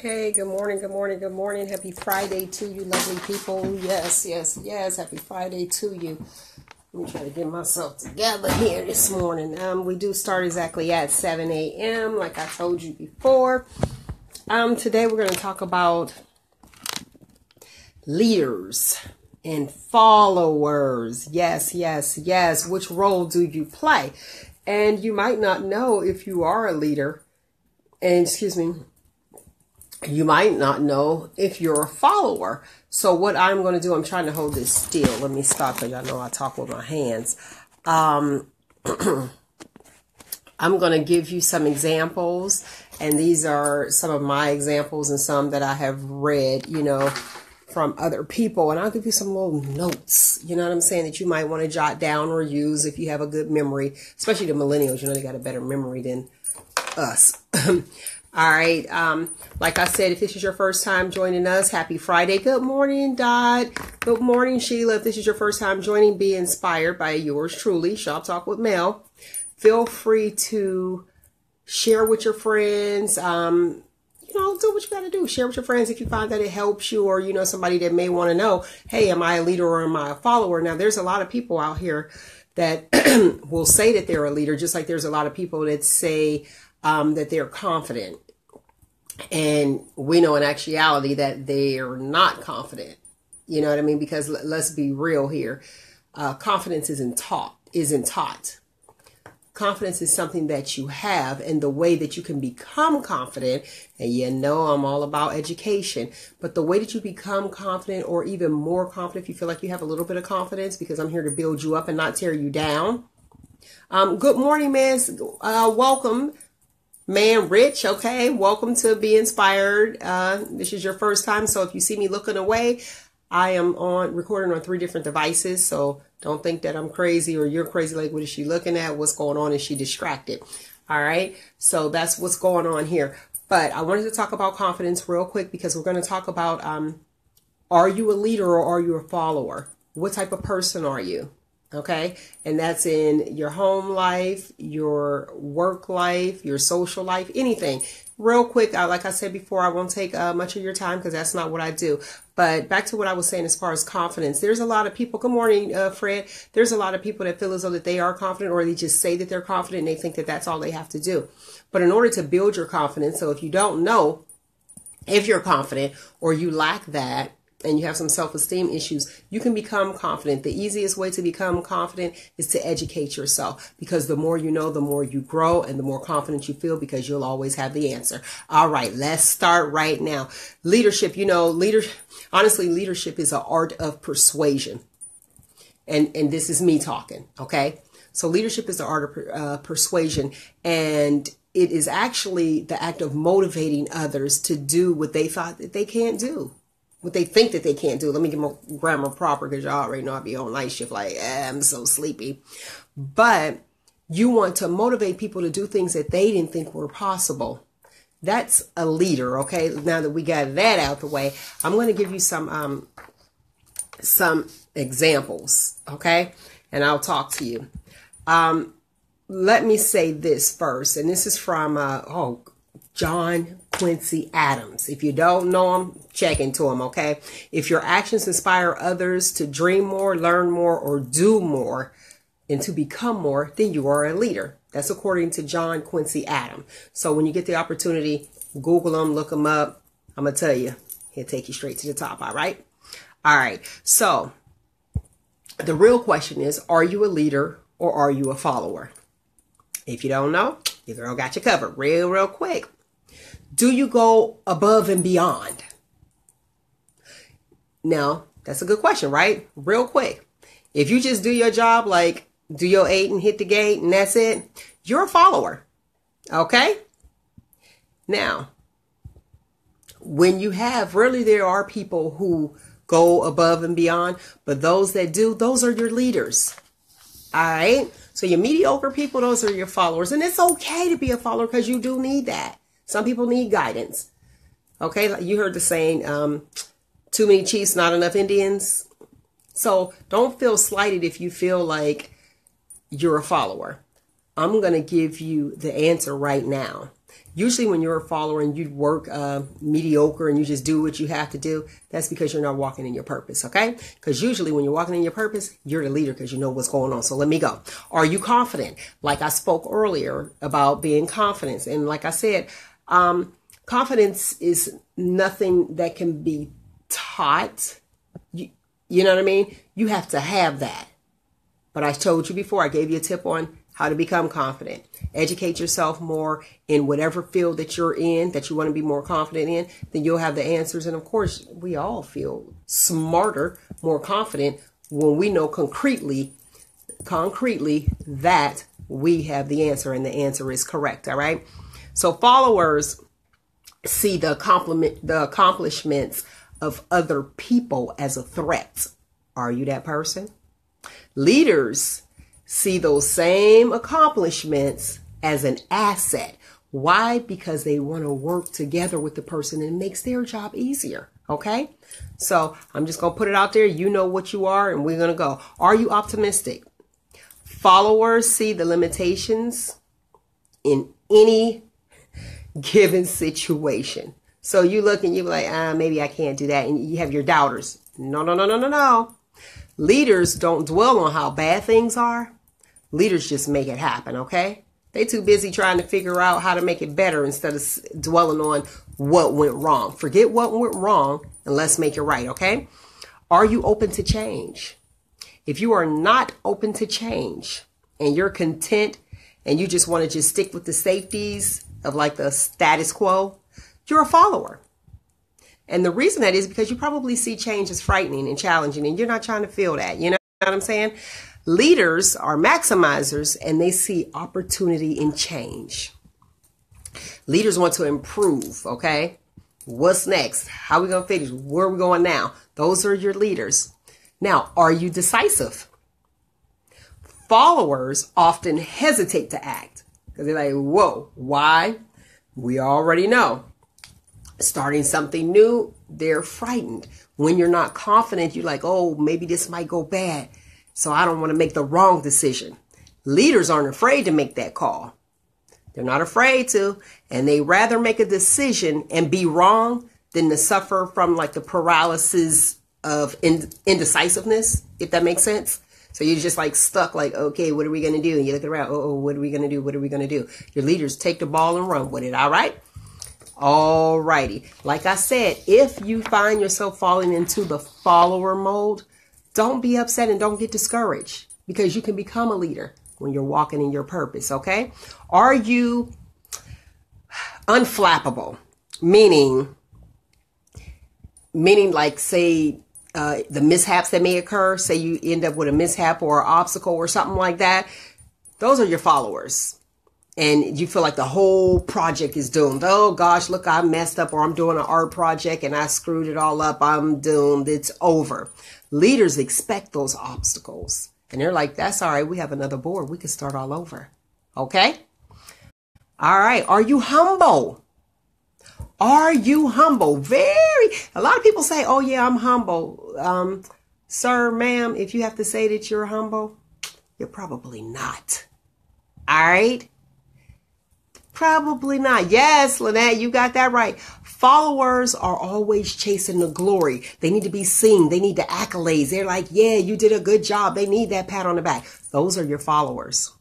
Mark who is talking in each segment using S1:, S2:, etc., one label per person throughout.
S1: Hey, good morning, good morning, good morning. Happy Friday to you, lovely people. Yes, yes, yes. Happy Friday to you. Let me try to get myself together here this morning. We do start exactly at 7 a.m. like I told you before. Today we're going to talk about leaders and followers. Yes, yes, yes. Which role do you play? And you might not know if you are a leader. And you might not know if you're a follower. So what I'm going to do, I'm trying to hold this still. Let me stop because I know I talk with my hands. I'm going to give you some examples, and these are some of my examples and some that I have read, from other people. And I'll give you some little notes, you know what I'm saying, that you might want to jot down or use if you have a good memory, especially the millennials. They got a better memory than us. All right. Like I said, if this is your first time joining us, happy Friday. Good morning, Dot. Good morning, Sheila. If this is your first time joining, be inspired by yours truly, Shop Talk with Mel. Feel free to share with your friends. Do what you got to do. Share with your friends if you find that it helps you, or, somebody that may want to know, hey, am I a leader or am I a follower? Now, there's a lot of people out here that will say that they're a leader, just like there's a lot of people that say that they're confident. And we know in actuality that they are not confident. You know what I mean? Because let's be real here. Confidence isn't taught. Confidence is something that you have, and the way that you can become confident, and I'm all about education, but the way that you become confident, or even more confident if you feel like you have a little bit of confidence, because I'm here to build you up and not tear you down. Good morning, man. Welcome. Man, Rich, okay, welcome to Be Inspired. This is your first time, so if you see me looking away, I am recording on 3 different devices, so don't think that I'm crazy or you're crazy, like, what is she looking at? What's going on? Is she distracted? All right, so that's what's going on here. But I wanted to talk about confidence real quick, because we're going to talk about, are you a leader or are you a follower? What type of person are you? Okay. And that's in your home life, your work life, your social life, anything. Real quick, like I said before, I won't take much of your time because that's not what I do. But back to what I was saying as far as confidence, there's a lot of people. Good morning, Fred. There's a lot of people that feel as though that they are confident, or they just say that they're confident and they think that that's all they have to do. But in order to build your confidence, so if you don't know if you're confident or you lack that, and you have some self-esteem issues, you can become confident. The easiest way to become confident is to educate yourself, because the more you know, the more you grow and the more confident you feel, because you'll always have the answer. All right, let's start right now. Leadership, honestly, leadership is an art of persuasion. And this is me talking, okay? So leadership is the art of persuasion, and it is actually the act of motivating others to do what they thought that they can't do. What they think that they can't do. Let me get my grammar proper, because y'all already know I be on night shift like, I'm so sleepy. But you want to motivate people to do things that they didn't think were possible. That's a leader, okay? Now that we got that out the way, I'm going to give you some examples, okay? And I'll talk to you. Let me say this first, and this is from John Quincy Adams. If you don't know him, check into him, okay? If your actions inspire others to dream more, learn more, or do more, and to become more, then you are a leader. That's according to John Quincy Adams. So when you get the opportunity, Google him, look him up. I'm going to tell you, he'll take you straight to the top, all right? All right. So the real question is, are you a leader or are you a follower? If you don't know, your girl got you covered real quick. Do you go above and beyond? Now, that's a good question, right? Real quick. If you just do your job, like do your 8 and hit the gate and that's it, you're a follower. Okay? Now, when you have, really there are people who go above and beyond, but those that do, those are your leaders. All right? So your mediocre people, those are your followers. And it's okay to be a follower, because you do need that. Some people need guidance. Okay, you heard the saying, too many chiefs, not enough Indians. So don't feel slighted if you feel like you're a follower. I'm going to give you the answer right now. Usually when you're a follower and you work mediocre and you just do what you have to do, that's because you're not walking in your purpose, okay? Because usually when you're walking in your purpose, you're the leader because you know what's going on. So let me go. Are you confident? Like I spoke earlier about being confident. And like I said, confidence is nothing that can be taught. You know what I mean? You have to have that. But I told you before, I gave you a tip on how to become confident. Educate yourself more in whatever field that you're in, that you want to be more confident in, then you'll have the answers. And of course, we all feel smarter, more confident when we know concretely that we have the answer and the answer is correct. All right. So followers see the accomplishments of other people as a threat. Are you that person? Leaders see those same accomplishments as an asset. Why? Because they want to work together with the person and it makes their job easier. Okay? So I'm just going to put it out there. You know what you are and we're going to go. Are you optimistic? Followers see the limitations in any given situation. So you look and you're like, maybe I can't do that. And you have your doubters. No. Leaders don't dwell on how bad things are. Leaders just make it happen, okay? They too busy trying to figure out how to make it better instead of dwelling on what went wrong. Forget what went wrong and let's make it right, okay? Are you open to change? If you are not open to change and you're content and you just want to just stick with the safeties of like the status quo, you're a follower. And the reason that is because you probably see change as frightening and challenging and you're not trying to feel that. You know what I'm saying? Leaders are maximizers and they see opportunity in change. Leaders want to improve, okay? What's next? How are we going to finish? Where are we going now? Those are your leaders. Now, are you decisive? Followers often hesitate to act because they're like, whoa, why? We already know. Starting something new, they're frightened. When you're not confident, you're like, oh, maybe this might go bad. So I don't want to make the wrong decision. Leaders aren't afraid to make that call. They're not afraid to, and they rather make a decision and be wrong than to suffer from like the paralysis of indecisiveness, if that makes sense. So you're just like stuck like, okay, what are we going to do? And you look around, oh, what are we going to do? What are we going to do? Your leaders take the ball and run with it. All right. All righty. Like I said, if you find yourself falling into the follower mode, don't be upset and don't get discouraged because you can become a leader when you're walking in your purpose, okay? Are you unflappable? Meaning like say the mishaps that may occur, say you end up with a mishap or an obstacle or something like that. Those are your followers. And you feel like the whole project is doomed. Oh gosh, look, I messed up or I'm doing an art project and I screwed it all up. I'm doomed. It's over. Leaders expect those obstacles and they're like, that's all right. We have another board. We can start all over. Okay. All right. Are you humble? Are you humble? A lot of people say, oh yeah, I'm humble. Sir, ma'am, if you have to say that you're humble, you're probably not. All right. Probably not. Yes, Lynette, you got that right. Followers are always chasing the glory. They need to be seen. They need the accolades. They're like, yeah, you did a good job. They need that pat on the back. Those are your followers.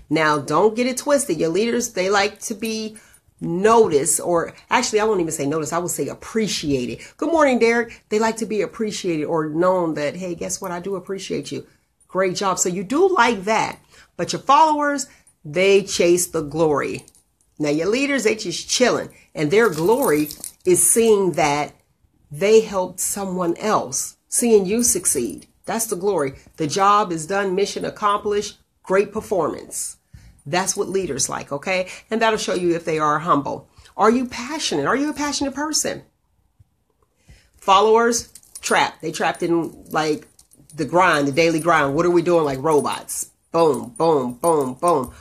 S1: Now, don't get it twisted. Your leaders, they like to be noticed, or actually, I won't even say notice. I would say appreciated. Good morning, Derek. They like to be appreciated or known that, hey, guess what? I do appreciate you. Great job. So you do like that. But your followers, they chase the glory. Now your leaders, they just chilling, and their glory is seeing that they helped someone else, seeing you succeed. That's the glory. The job is done, mission accomplished, great performance. That's what leaders like, okay? And that'll show you if they are humble. Are you passionate? Are you a passionate person? Followers, trapped. They trapped in like the grind, the daily grind. What are we doing like robots? Boom, boom, boom, boom.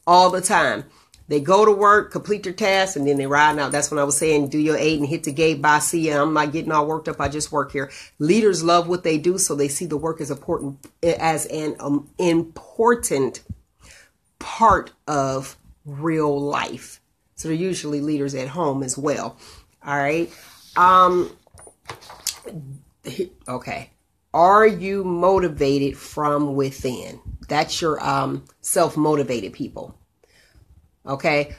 S1: All the time. They go to work, complete their tasks, and then they ride out. That's when I was saying, do your 8 and hit the gate. Bye, see ya. I'm not getting all worked up. I just work here. Leaders love what they do, so they see the work as important, as an important part of real life. So they're usually leaders at home as well. All right. Okay. Are you motivated from within? That's your self-motivated people. Okay.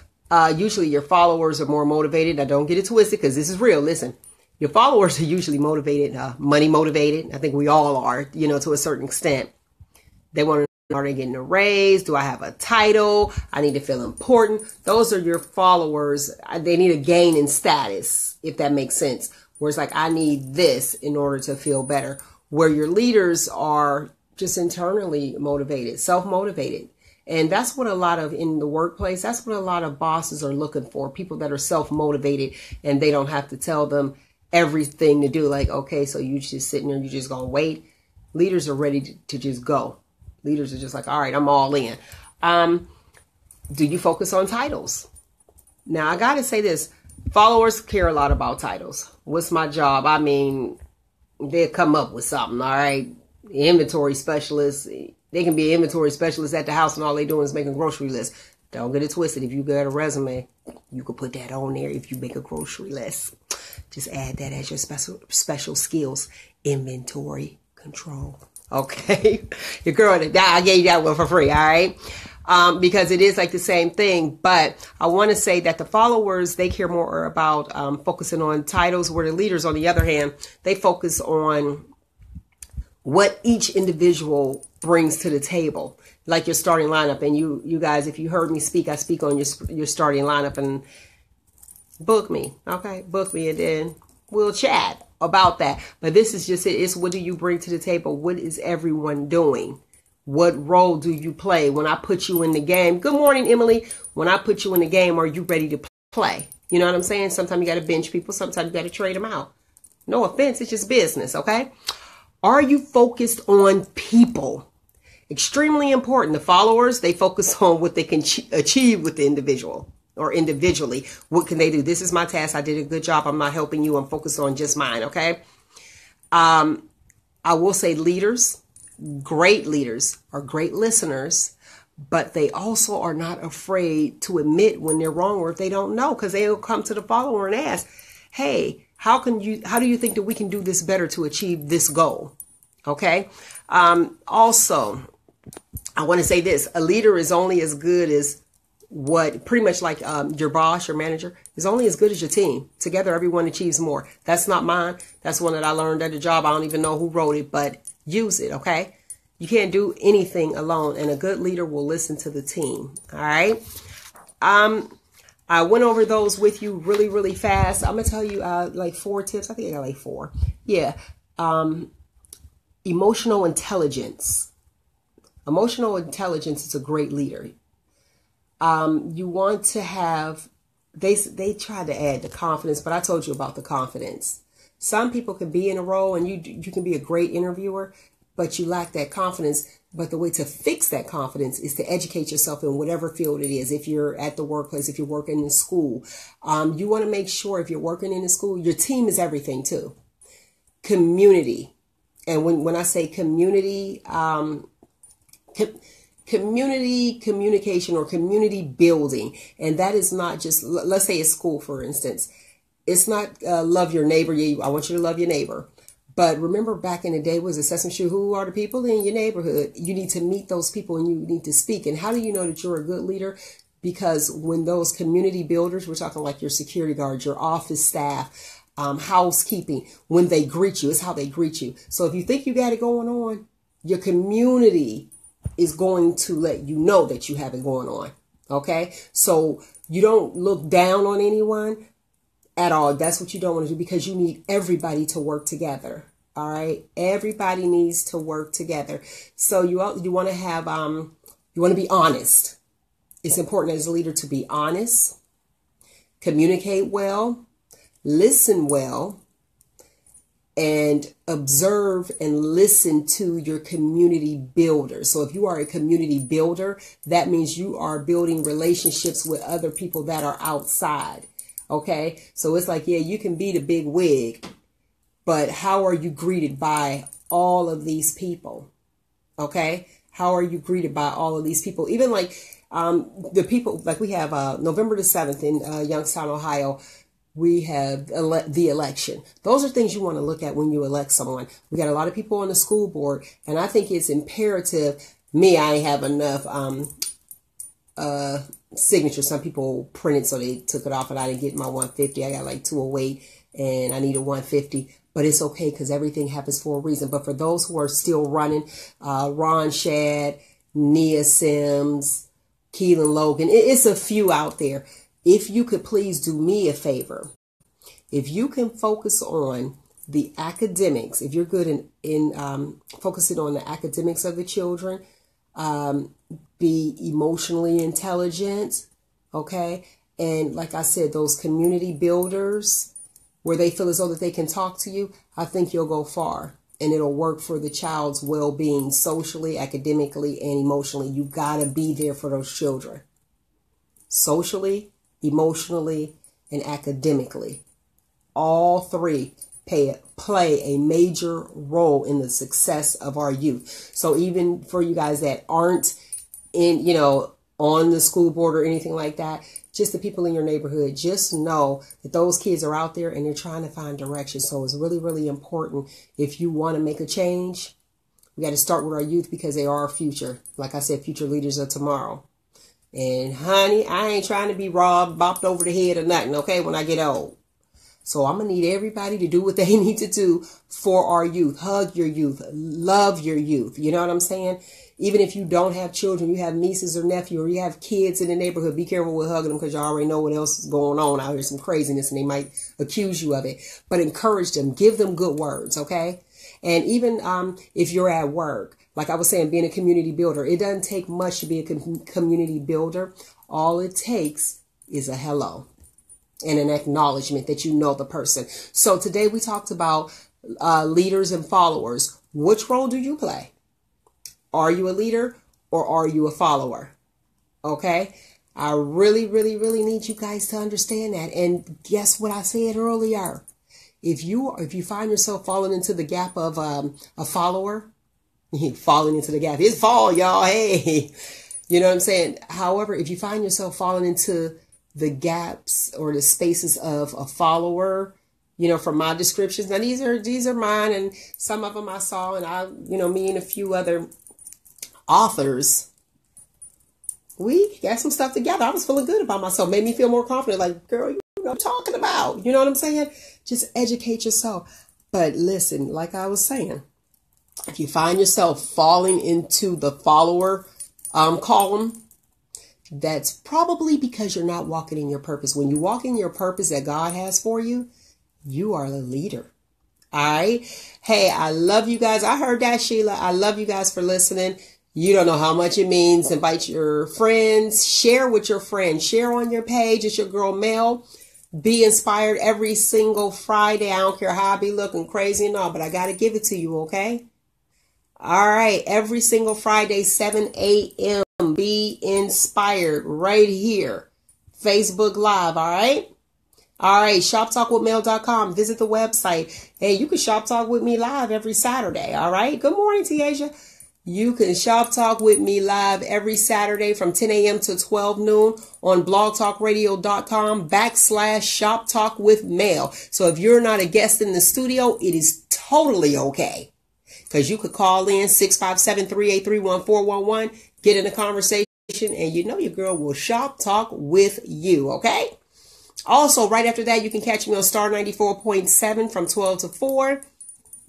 S1: Usually your followers are more motivated. Now don't get it twisted because this is real. Listen, your followers are usually motivated, money motivated. I think we all are, to a certain extent. They want to know, are they getting a raise? Do I have a title? I need to feel important. Those are your followers. They need a gain in status, if that makes sense. Where it's like, I need this in order to feel better. Where your leaders are just internally motivated, self-motivated. And that's what a lot of in the workplace, that's what a lot of bosses are looking for. People that are self-motivated and they don't have to tell them everything to do. Like, okay, so you just sitting there, you just gonna wait. Leaders are ready to just go. Leaders are just like, all right, I'm all in. Do you focus on titles? Now, I got to say this. Followers care a lot about titles. What's my job? I mean, they'll come up with something, all right? Inventory specialist. They can be an inventory specialist at the house and all they doing is making a grocery list. Don't get it twisted. If you got a resume, you could put that on there if you make a grocery list. Just add that as your special skills. Inventory control. Okay. Your girl, I gave you that one for free. All right. Because it is like the same thing. But I want to say that the followers, they care more about focusing on titles, where the leaders, on the other hand, they focus on what each individual brings to the table, like your starting lineup. And you guys, if you heard me speak, I speak on your starting lineup, and book me. Okay. Book me, and then we'll chat about that. But this is just it. It's what do you bring to the table? What is everyone doing? What role do you play? When I put you in the game, good morning, Emily. When I put you in the game, are you ready to play? You know what I'm saying? Sometimes you got to bench people. Sometimes you got to trade them out. No offense. It's just business. Okay. Are you focused on people? Extremely important. The followers, they focus on what they can achieve with the individual or individually. What can they do? This is my task. I did a good job. I'm not helping you. I'm focused on just mine. Okay. I will say leaders, great leaders are great listeners, but they also are not afraid to admit when they're wrong or if they don't know, because they'll come to the follower and ask, hey, how do you think that we can do this better to achieve this goal? Okay. Also, I want to say this, a leader is only as good as what pretty much like your boss, your manager is only as good as your team. Together, everyone achieves more. That's not mine. That's one that I learned at the job. I don't even know who wrote it, but use it. Okay. You can't do anything alone, and a good leader will listen to the team. All right. I went over those with you really, really fast. I'm going to tell you like 4 tips. I think I got like 4. Yeah. Emotional intelligence. Emotional intelligence is a great leader. You want to have, they tried to add the confidence, but I told you about the confidence. Some people can be in a role and you can be a great interviewer, but you lack that confidence. But the way to fix that confidence is to educate yourself in whatever field it is. If you're at the workplace, if you're working in school, you want to make sure if you're working in a school, your team is everything too. Community. And when I say community, community communication or community building. And that is not just, let's say it's school, for instance. It's not love your neighbor. I want you to love your neighbor. But remember back in the day was assessment shoe, who are the people in your neighborhood? You need to meet those people and you need to speak. And how do you know that you're a good leader? Because when those community builders, we're talking like your security guards, your office staff, housekeeping, when they greet you, it's how they greet you. So if you think you got it going on, your community is going to let you know that you have it going on. Okay. So you don't look down on anyone at all. That's what you don't want to do, because you need everybody to work together. All right. Everybody needs to work together. So you want to have, you want to be honest. It's important as a leader to be honest, communicate well, listen well, and observe and listen to your community builder. So if you are a community builder, that means you are building relationships with other people that are outside. Okay. So it's like, yeah, you can be the big wig, but how are you greeted by all of these people? Okay. How are you greeted by all of these people? Even like, The people, like we have November the 7th in Youngstown, Ohio, we have the election. Those are things you want to look at when you elect someone. We got a lot of people on the school board, and I think it's imperative. Me, I ain't have enough signatures. Some people printed, so they took it off, and I didn't get my 150. I got like 208, and I need a 150. But it's okay because everything happens for a reason. But for those who are still running, Ron Shad, Nia Sims, Keelan Logan, it's a few out there. If you could please do me a favor, if you can focus on the academics, if you're good in focusing on the academics of the children, be emotionally intelligent, okay? And like I said, those community builders where they feel as though that they can talk to you, I think you'll go far. And it'll work for the child's well-being socially, academically, and emotionally. You got to be there for those children. Socially, emotionally, and academically. All three play a major role in the success of our youth. So even for you guys that aren't in, on the school board or anything like that, just the people in your neighborhood, just know that those kids are out there and they're trying to find direction. So it's really, really important. If you want to make a change, we got to start with our youth because they are our future. Like I said, future leaders of tomorrow. And honey, I ain't trying to be robbed, bopped over the head or nothing, okay, when I get old. So I'm going to need everybody to do what they need to do for our youth. Hug your youth. Love your youth. You know what I'm saying? Even if you don't have children, you have nieces or nephews, or you have kids in the neighborhood, be careful with hugging them because you already know what else is going on out here, some craziness, and they might accuse you of it. But encourage them. Give them good words, okay? And even if you're at work, like I was saying, being a community builder, it doesn't take much to be a community builder. All it takes is a hello and an acknowledgement that you know the person. So today we talked about leaders and followers. Which role do you play? Are you a leader or are you a follower? Okay. I really, really, really need you guys to understand that. And guess what I said earlier? If you find yourself falling into the gap of a follower, falling into the gap, it's fall, y'all. Hey, you know what I'm saying? However, if you find yourself falling into the gaps or the spaces of a follower, from my descriptions. Now these are mine, and some of them I saw, and me and a few other authors, we got some stuff together. I was feeling good about myself. Made me feel more confident. Like, girl, you know what I'm talking about. You know what I'm saying? Just educate yourself. But listen, like I was saying, if you find yourself falling into the follower column, that's probably because you're not walking in your purpose. When you walk in your purpose that God has for you, you are the leader. All right. Hey, I love you guys. I heard that, Sheila. I love you guys for listening. You don't know how much it means. Invite your friends. Share with your friends. Share on your page. It's your girl Mel. Be inspired every single Friday. I don't care how I be looking crazy and all, but I got to give it to you, okay? All right. Every single Friday, 7 a.m. Be inspired right here. Facebook Live, all right? All right, shoptalkwithmel.com. Visit the website. Hey, you can shop talk with me live every Saturday, all right? Good morning, Tiaja. You can shop talk with me live every Saturday from 10 a.m. to 12 noon on blogtalkradio.com/shop talk with Mel. So if you're not a guest in the studio, it is totally okay. Because you could call in 657-383-1411, get in a conversation, and your girl will shop talk with you, okay? Also, right after that, you can catch me on Star 94.7 from 12 to 4.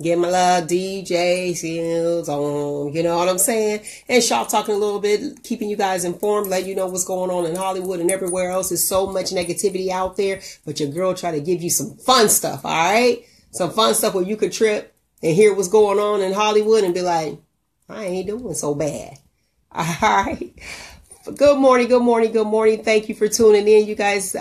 S1: Get my love, DJ Seals on, you know what I'm saying? And shop talking a little bit, keeping you guys informed, letting you know what's going on in Hollywood and everywhere else. There's so much negativity out there, but your girl try to give you some fun stuff, all right? Some fun stuff where you could trip and hear what's going on in Hollywood and be like, I ain't doing so bad. All right. Good morning, good morning, good morning. Thank you for tuning in, you guys.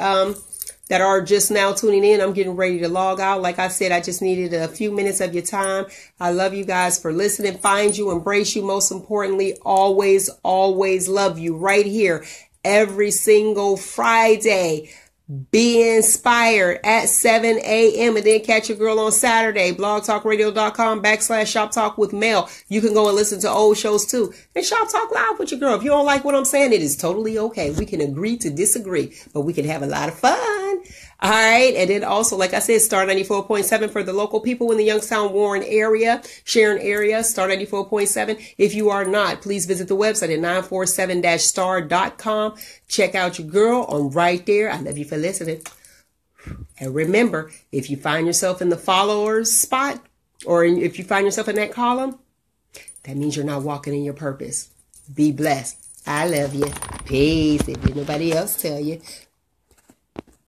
S1: That are just now tuning in. I'm getting ready to log out. Like I said, I just needed a few minutes of your time. I love you guys for listening. Find you, embrace you. Most importantly, always, always love you right here every single Friday. Be inspired at 7 a.m. and then catch your girl on Saturday, blogtalkradio.com/Shop Talk with Mel. You can go and listen to old shows too. And Shop Talk Live with your girl. If you don't like what I'm saying, it is totally okay. We can agree to disagree, but we can have a lot of fun. All right. And then also, like I said, Star 94.7 for the local people in the Youngstown, Warren area, Sharon area, Star 94.7. If you are not, please visit the website at 947-star.com. Check out your girl on right there. I love you for listening. And remember, if you find yourself in the followers spot, or if you find yourself in that column, that means you're not walking in your purpose. Be blessed. I love you. Peace. If nobody else tell you.